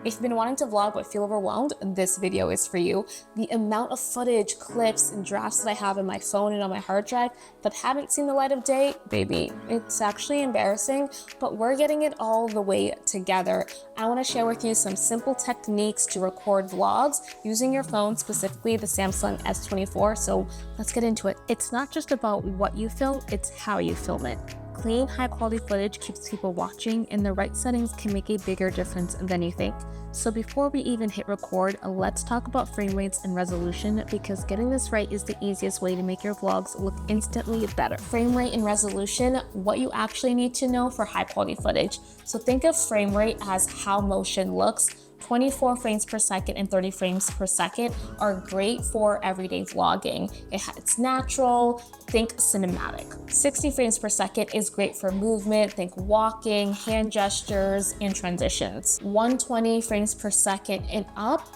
If you've been wanting to vlog but feel overwhelmed, this video is for you. The amount of footage, clips, and drafts that I have in my phone and on my hard drive that haven't seen the light of day, baby, it's actually embarrassing, but we're getting it all the way together. I want to share with you some simple techniques to record vlogs using your phone, specifically the Samsung S24. So let's get into it. It's not just about what you film, it's how you film it. Clean, high-quality footage keeps people watching, and the right settings can make a bigger difference than you think. So before we even hit record, let's talk about frame rates and resolution, because getting this right is the easiest way to make your vlogs look instantly better. Frame rate and resolution, what you actually need to know for high-quality footage. So think of frame rate as how motion looks. 24 frames per second and 30 frames per second are great for everyday vlogging. It's natural, think cinematic. 60 frames per second is great for movement, think walking, hand gestures, and transitions. 120 frames per second and up,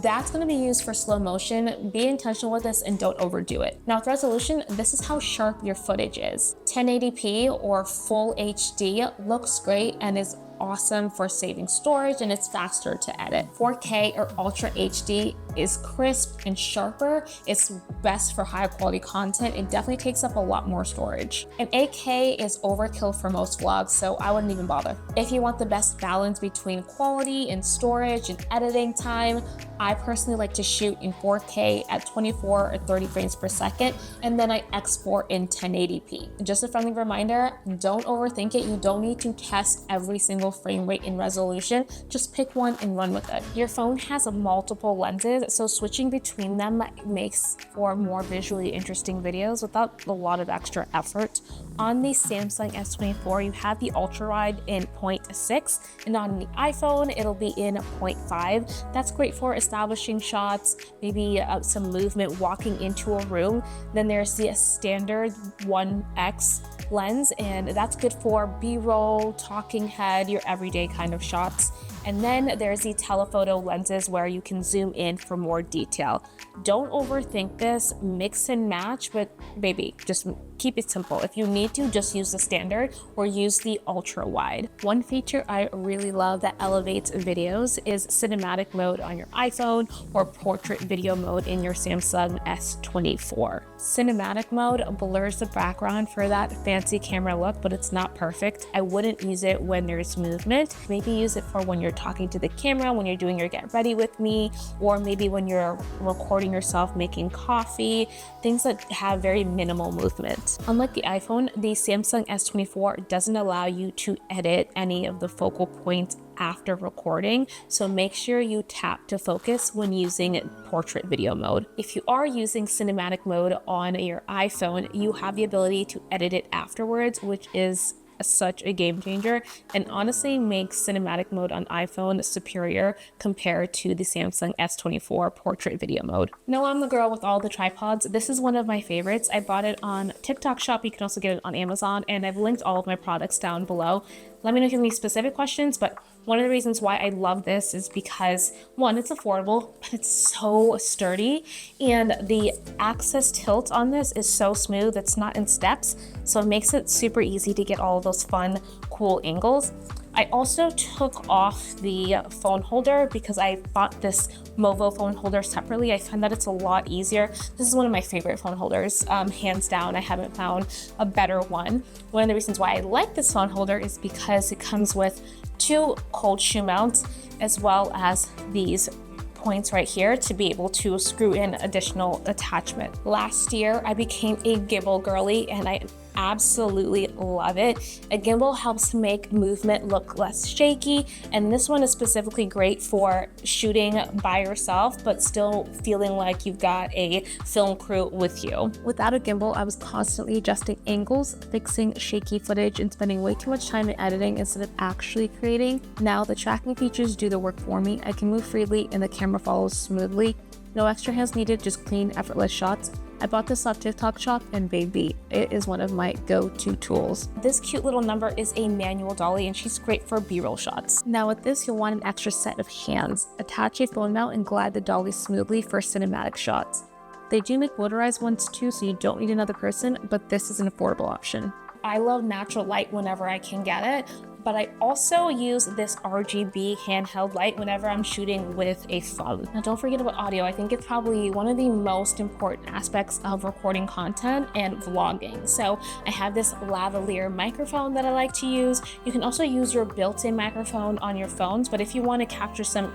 that's going to be used for slow motion. Be intentional with this and don't overdo it. Now with resolution, this is how sharp your footage is. 1080p or full HD looks great and is awesome for saving storage, and it's faster to edit. 4K or Ultra HD is crisp and sharper. It's best for high quality content. It definitely takes up a lot more storage. And 8K is overkill for most vlogs, so I wouldn't even bother. If you want the best balance between quality and storage and editing time, I personally like to shoot in 4K at 24 or 30 frames per second, and then I export in 1080p. Just a friendly reminder, don't overthink it. You don't need to test every single frame rate and resolution. Just pick one and run with it. Your phone has multiple lenses, so switching between them makes for more visually interesting videos without a lot of extra effort. On the Samsung S24, you have the ultra wide in 0.6, and on the iPhone, it'll be in 0.5. That's great for establishing shots, maybe some movement walking into a room. Then there's the standard 1x lens, and that's good for B-roll, talking head, your everyday kind of shots. And then there's the telephoto lenses where you can zoom in for more detail. Don't overthink this, mix and match, but baby, just keep it simple. If you need to, just use the standard or use the ultra wide. One feature I really love that elevates videos is cinematic mode on your iPhone or portrait video mode in your Samsung S24. Cinematic mode blurs the background for that fancy camera look, but it's not perfect. I wouldn't use it when there's movement. Maybe use it for when you're talking to the camera, when you're doing your get ready with me, or maybe when you're recording yourself making coffee, things that have very minimal movement. Unlike the iPhone, the Samsung S24 doesn't allow you to edit any of the focal points after recording, so make sure you tap to focus when using portrait video mode. If you are using cinematic mode on your iPhone, you have the ability to edit it afterwards, which is such a game changer, and honestly makes cinematic mode on iPhone superior compared to the Samsung S24 portrait video mode. No, I'm the girl with all the tripods. This is one of my favorites. I bought it on TikTok Shop. You can also get it on Amazon, and I've linked all of my products down below. Let me know if you have any specific questions, but one of the reasons why I love this is because, one, it's affordable, but it's so sturdy, and the axis tilt on this is so smooth. It's not in steps, so it makes it super easy to get all of those fun, cool angles. I also took off the phone holder because I bought this Movo phone holder separately. I find that it's a lot easier. This is one of my favorite phone holders, hands down. I haven't found a better one. One of the reasons why I like this phone holder is because it comes with two cold shoe mounts, as well as these points right here to be able to screw in additional attachment. Last year, I became a gimbal girly, and I absolutely love it. A gimbal helps make movement look less shaky, and this one is specifically great for shooting by yourself but still feeling like you've got a film crew with you. Without a gimbal, I was constantly adjusting angles, fixing shaky footage, and spending way too much time in editing instead of actually creating. Now the tracking features do the work for me. I can move freely and the camera follows smoothly. No extra hands needed, just clean, effortless shots. I bought this off TikTok Shop, and baby, it is one of my go-to tools. This cute little number is a manual dolly, and she's great for B-roll shots. Now with this, you'll want an extra set of hands. Attach a phone mount and glide the dolly smoothly for cinematic shots. They do make motorized ones too, so you don't need another person, but this is an affordable option. I love natural light whenever I can get it, but I also use this RGB handheld light whenever I'm shooting with a phone. Now don't forget about audio. I think it's probably one of the most important aspects of recording content and vlogging. So I have this lavalier microphone that I like to use. You can also use your built-in microphone on your phones, but if you want to capture some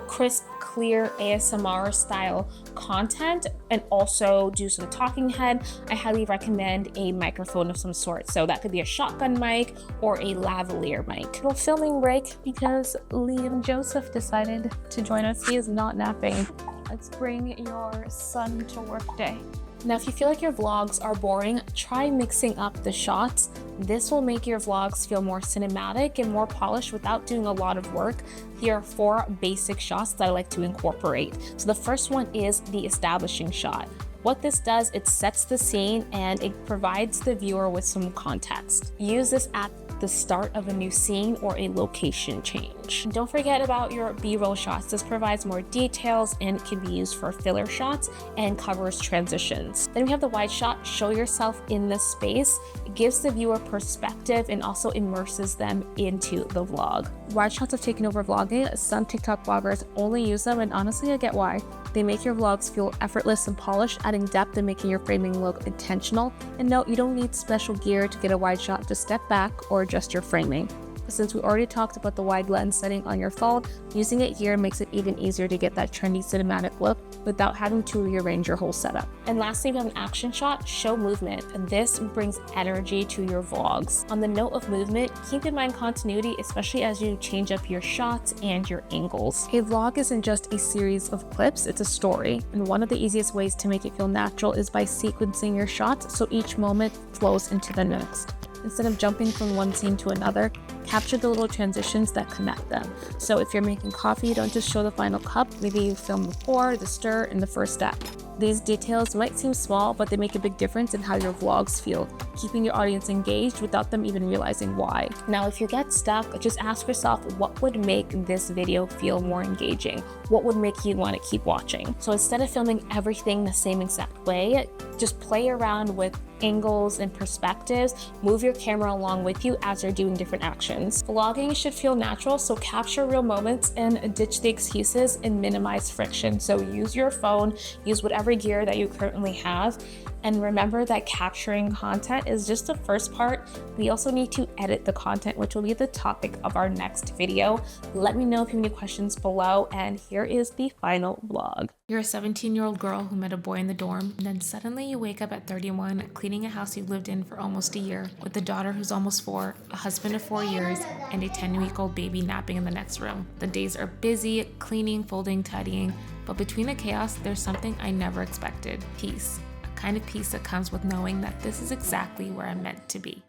crisp, clear ASMR style content and also do some talking head, I highly recommend a microphone of some sort. So that could be a shotgun mic or a lavalier mic. Little filming break because Liam Joseph decided to join us. He is not napping. Let's bring your son to work day. Now, if you feel like your vlogs are boring, try mixing up the shots. This will make your vlogs feel more cinematic and more polished without doing a lot of work. Here are 4 basic shots that I like to incorporate. So the first one is the establishing shot. What this does, it sets the scene and it provides the viewer with some context. Use this at the start of a new scene or a location change. And don't forget about your B-roll shots. This provides more details and can be used for filler shots and covers transitions. Then we have the wide shot. Show yourself in the space. It gives the viewer perspective and also immerses them into the vlog. Wide shots have taken over vlogging. Some TikTok bloggers only use them, and honestly, I get why. They make your vlogs feel effortless and polished, adding depth and making your framing look intentional. And note, you don't need special gear to get a wide shot. Just step back or adjust your framing. Since we already talked about the wide lens setting on your phone, using it here makes it even easier to get that trendy cinematic look without having to rearrange your whole setup. And lastly, we have an action shot. Show movement, and this brings energy to your vlogs. On the note of movement, keep in mind continuity, especially as you change up your shots and your angles. A vlog isn't just a series of clips, it's a story. And one of the easiest ways to make it feel natural is by sequencing your shots so each moment flows into the next. Instead of jumping from one scene to another, capture the little transitions that connect them. So if you're making coffee, don't just show the final cup. Maybe you film the pour, the stir, and the first step. These details might seem small, but they make a big difference in how your vlogs feel, keeping your audience engaged without them even realizing why. Now, if you get stuck, just ask yourself, what would make this video feel more engaging? What would make you want to keep watching? So instead of filming everything the same exact way, just play around with angles and perspectives. Move your camera along with you as you're doing different actions. Vlogging should feel natural, so capture real moments and ditch the excuses and minimize friction. So use your phone, use whatever gear that you currently have, and remember that capturing content is just the first part. We also need to edit the content, which will be the topic of our next video. Let me know if you have any questions below, and here is the final vlog. You're a 17-year-old girl who met a boy in the dorm, and then suddenly you wake up at 31, cleaning a house you've lived in for almost a year, with a daughter who's almost 4, a husband of 4 years, and a 10-week-old baby napping in the next room. The days are busy, cleaning, folding, tidying, but between the chaos, there's something I never expected: peace. A kind of peace that comes with knowing that this is exactly where I'm meant to be.